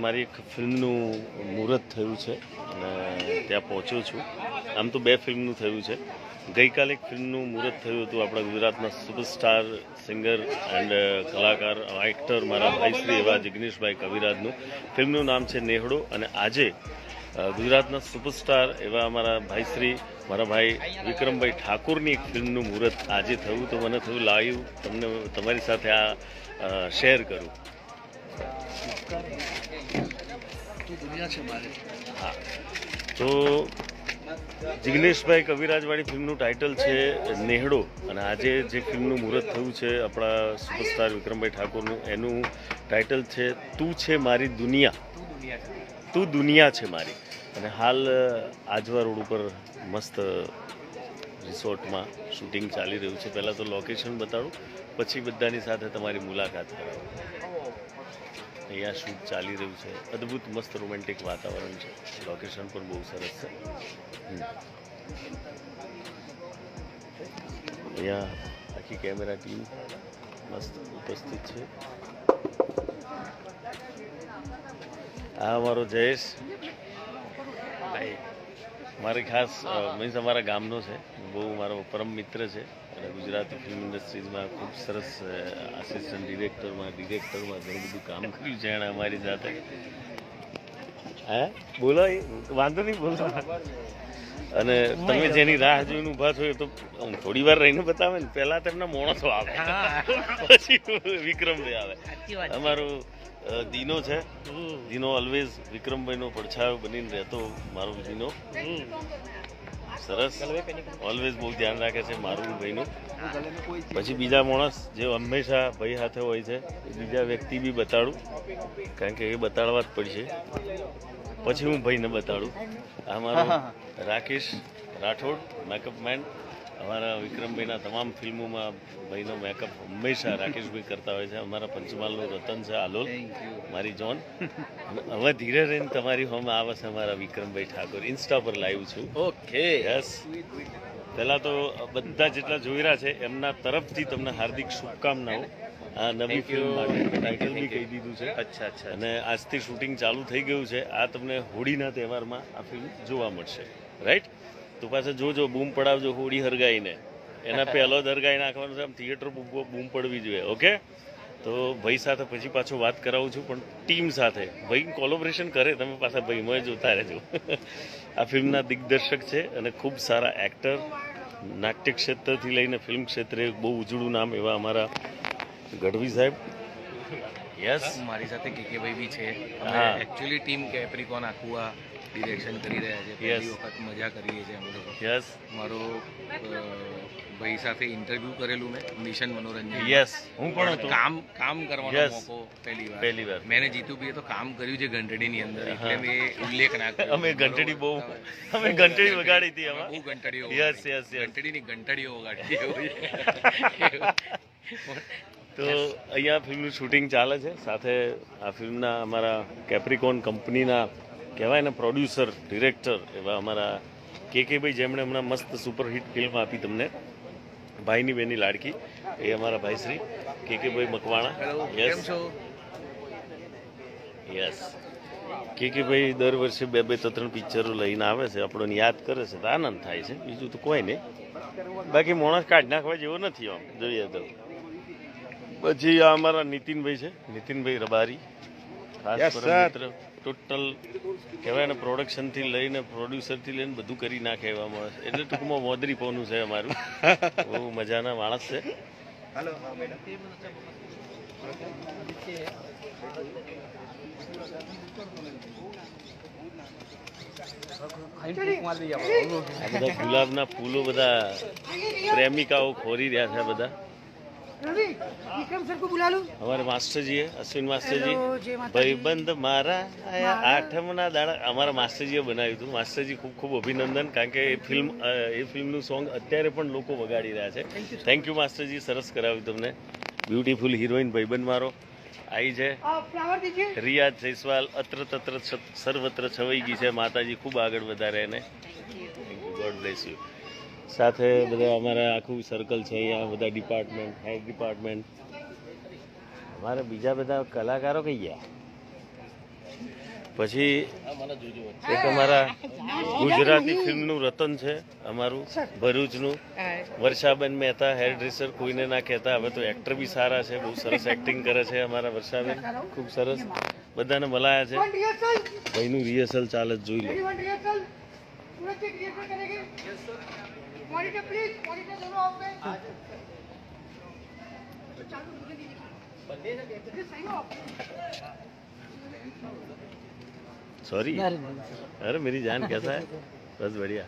મારી એક ફિલ્મનું મુહૂર્ત થયું છે અને ત્યાં પહોંચ્યો છું. આમ તો 2 ફિલ્મનું થયું છે. ગઈકાલે એક ફિલ્મનું મુહૂર્ત થયું હતું આપણા ગુજરાતના સુપરસ્ટાર સિંગર એન્ડ કલાકાર એક્ટર મારા ભાઈશ્રી એવા જિગ્નેશભાઈ કવિરાજનું. ફિલ્મનું નામ છે નેહડો. અને આજે ગુજરાતના સુપરસ્ટાર એવા અમારા ભાઈશ્રી મારા ભાઈ વિક્રમભાઈ ઠાકોરની એક ફિલ્મનું મુહૂર્ત આજે થયું. તો મને થયું લાઈવ તમને તમારી સાથે આ શેર કરું. હા, તો જિગ્નેશભાઈ કવિરાજવાળી ફિલ્મનું ટાઇટલ છે નેહડો. અને આજે જે ફિલ્મનું મુહૂર્ત થયું છે આપણા સુપરસ્ટાર વિક્રમભાઈ ઠાકોરનું, એનું ટાઇટલ છે તું છે મારી દુનિયા, તું દુનિયા છે મારી. અને હાલ આજવા રોડ ઉપર મસ્ત રિસોર્ટમાં શૂટિંગ ચાલી રહ્યું છે. પહેલાં તો લોકેશન બતાડું, પછી બધાની સાથે તમારી મુલાકાત કરાવું. અહીંયા શૂટ ચાલી રહ્યું છે. અદ્ભુત મસ્ત રોમેન્ટિક વાતાવરણ છે. લોકેશન પણ બહુ સરસ છે. અહીંયા આખી કેમેરા ટીમ મસ્ત ઉપસ્થિત છે. આ અમારો જયેશ ભાઈ મારે ખાસ મીન્સ અમારા ગામનો છે, બહુ મારો પરમ મિત્ર છે અને ગુજરાતી ફિલ્મ ઇન્ડસ્ટ્રીઝમાં ખૂબ સરસ આસિસ્ટન્ટ ડિરેક્ટરમાં ઘણું બધું કામ કર્યું છે એણે અમારી સાથે. હે બોલો, વાંધો નહીં બોલો. અને તમે જેની રાહ જોઈને ઊભા છો એ તો થોડી વાર રહીને બતાવે ને. પહેલા તેમના માણસો આવે, પછી વિક્રમભાઈ આવે. અમારું દીનો છે. દીનો ઓલવેઝ વિક્રમભાઈનો પડછાયો બનીને રહેતો. મારો દીનો સરસ, ઓલવેઝ બહુ ધ્યાન રાખે છે મારું ભાઈનું. પછી બીજા માણસ જે હંમેશા ભાઈ સાથે હોય છે એ બીજા વ્યક્તિ બી બતાડું, કારણ કે એ બતાડવા જ પડશે. પછી હું ભાઈને બતાડું. આ મારો રાકેશ રાઠોડ, મેકઅપ મેન. અમારા વિક્રમભાઈના તમામ ફિલ્મોમાં ભાઈનો મેકઅપ હંમેશા રાકેશભાઈ કરતા હોય છે. અમારા પંચમહાલનું રતન છે આલોલ, મારી જોન. હવે ધીરે રહીને તમારી હોમ આવે છે અમારા વિક્રમભાઈ ઠાકોર. ઇન્સ્ટા પર લાઈવ છું. Okay, yes. પહેલાં તો બધા જેટલા જોઈ રહ્યા છે એમના તરફથી તમને હાર્દિક શુભકામનાઓ. આ નવી ફિલ્મ માટે ટાઇટલ બી કહી દીધું છે. અચ્છા. અને આજથી શૂટિંગ ચાલુ થઈ ગયું છે. આ તમને હોળીના તહેવારમાં આ ફિલ્મ જોવા મળશે, રાઈટ? તો પાછા જોજો, બૂમ પડાવજો હોળી હરગાઈને. એના પહેલો જ હરગાઈ નાખવાનો છે. આમ થિયેટર બૂમ પડવી જોઈએ. ઓકે, તો ભાઈ સાથે પછી પાછો વાત કરાવું છું, પણ ટીમ સાથે. ભાઈ કોલોબરેશન કરે, તમે પાછા ભાઈમાં જોતા રહેજો. આ ફિલ્મના દિગ્દર્શક છે અને ખૂબ સારા એક્ટર. નાટ્ય ક્ષેત્રથી લઈને ફિલ્મ ક્ષેત્રે બહુ ઉજળું નામ એવા અમારા ગઢવી સાહેબ. યસ, મારી સાથે કેકેભાઈ બી છે. એકચ્યુઅલી ટીમ કેપ્રિકોન આખું આ ડિરેક્શન કરી રહ્યા છે. પહેલી વખત મજા કરીએ છીએ અમે લોકો. યસ, મારો ભાઈ સાથે ઇન્ટરવ્યુ કરેલું મેં, મિશન મનોરંજન. યસ, હું પણ હતો. કામ કરવાનો મોકો પહેલી વાર મેં જીતુ ભાઈએ તો કામ કર્યું છે ઘંટડીની અંદર, એટલે મેં ઉલ્લેખ ના કર્યો. અમે ઘંટડી વગાડી હતી. બહુ ઘંટડીઓ. યસ, ઘંટડીની ઘંટડીઓ વગાડી. તો અહીંયા ફિલ્મનું શૂટિંગ ચાલે છે. સાથે આ ફિલ્મના અમારા કેપ્રિકોન કંપનીના કહેવાય ને પ્રોડ્યુસર ડિરેક્ટર એવા અમારા કેકેભાઈ, જેમણે હમણાં મસ્ત સુપરહિટ ફિલ્મ આપી તમને, ભાઈની બેની લાડકી. એ અમારા ભાઈશ્રી કેકેભાઈ મકવાણા. યસ, કેકેભાઈ દર વર્ષે 2-3 પિક્ચરો લઈને આવે છે, આપણને યાદ કરે છે, તો આનંદ થાય છે. બીજું તો કોઈ નહીં. બાકી માણસ કાઢી નાખવા જેવો નથી આમ જોઈએ તો. પછી આ અમારા નીતિનભાઈ છે, નીતિનભાઈ રબારી, ખાસ મિત્ર. ટોટલ કહેવાય ને પ્રોડક્શનથી લઈને પ્રોડ્યુસરથી લઈને બધું કરી નાખે એવા માણસ. એટલે ટૂંકમાં મોદરી પોનું છે અમારું. બહુ મજાના માણસ છે. આ બધા ગુલાબના ફૂલો બધા પ્રેમિકાઓ ખોરી રહ્યા છે બધા. हमारे मास्टर जी है, अश्विन मास्टर जी, भाईबंध मारा आया 8મના દાડા. અમારા માસ્ટરજીએ બનાવ્યું હતું. માસ્ટરજી ખૂબ ખૂબ અભિનંદન, કારણ કે એ ફિલ્મનું સોંગ અત્યારે પણ લોકો વગાડી રહ્યા છે. થેન્ક યુ માસ્ટરજી, સરસ કરાવ્યું તમને. બ્યુટીફુલ હિરોઈન ભાઈબંધ મારો આવી છે. રિયા જયસ્વાલ અત્ર તત્ર સર્વત્ર છવાઈ ગઈ છે. માતાજી ખૂબ આગળ વધારે એને. Thank you, God bless you. સાથે બધા અમારા આખું સર્કલ છે અહીંયા, બધા ડિપાર્ટમેન્ટ, હેડ ડિપાર્ટમેન્ટ. અમારા બીજા બધા કલાકારો કઈ ગયા? પછી એક અમારા ગુજરાતી ફિલ્મનું રતન છે અમારું ભરૂચનું વર્ષાબેન મહેતા, હેર ડ્રેસર, કોઈને ના કહેતા. હવે તો એક્ટર બી સારા છે, બહુ સરસ એક્ટિંગ કરે છે અમારા વર્ષાબેન, ખૂબ સરસ. બધાને મલાયા છે. ભાઈનું રિહર્સલ ચાલે જ, જોઈ લો. सॉरी, अरे मेरी जान कैसा है? बस बढ़िया.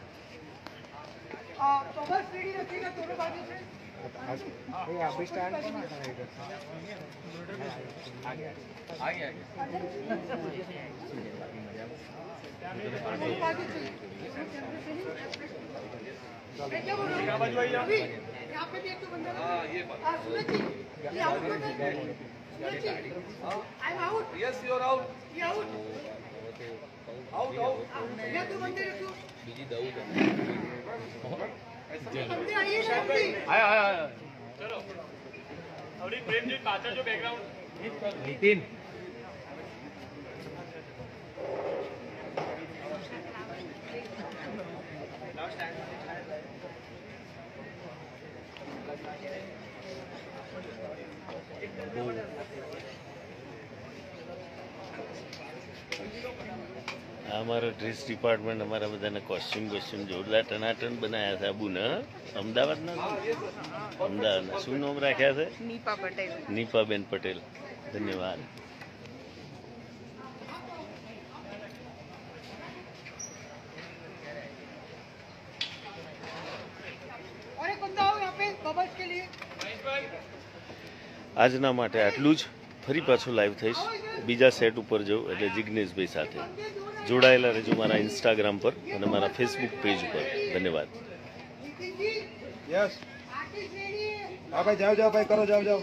नितिन અમારો ડ્રેસ ડિપાર્ટમેન્ટ અમારા બધાને કોસ્ચ્યુમ જોરદાર ટનાટન બનાવ્યા છે. આબુના અમદાવાદના શું નામ રાખ્યા છે? નીપા પટેલ. નીપાબેન પટેલ, ધન્યવાદ. આજના માટે આટલું જ. ફરી પાછું લાઈવ થઈશ, બીજા સેટ ઉપર જવું એટલે જિગ્નેશભાઈ સાથે. જોડાયેલા રહેજો મારા ઇન્સ્ટાગ્રામ પર અને મારા ફેસબુક પેજ ઉપર. ધન્યવાદ. યસ. હા ભાઈ, જાઓ જાઓ ભાઈ, કરો, જાઓ જાઓ.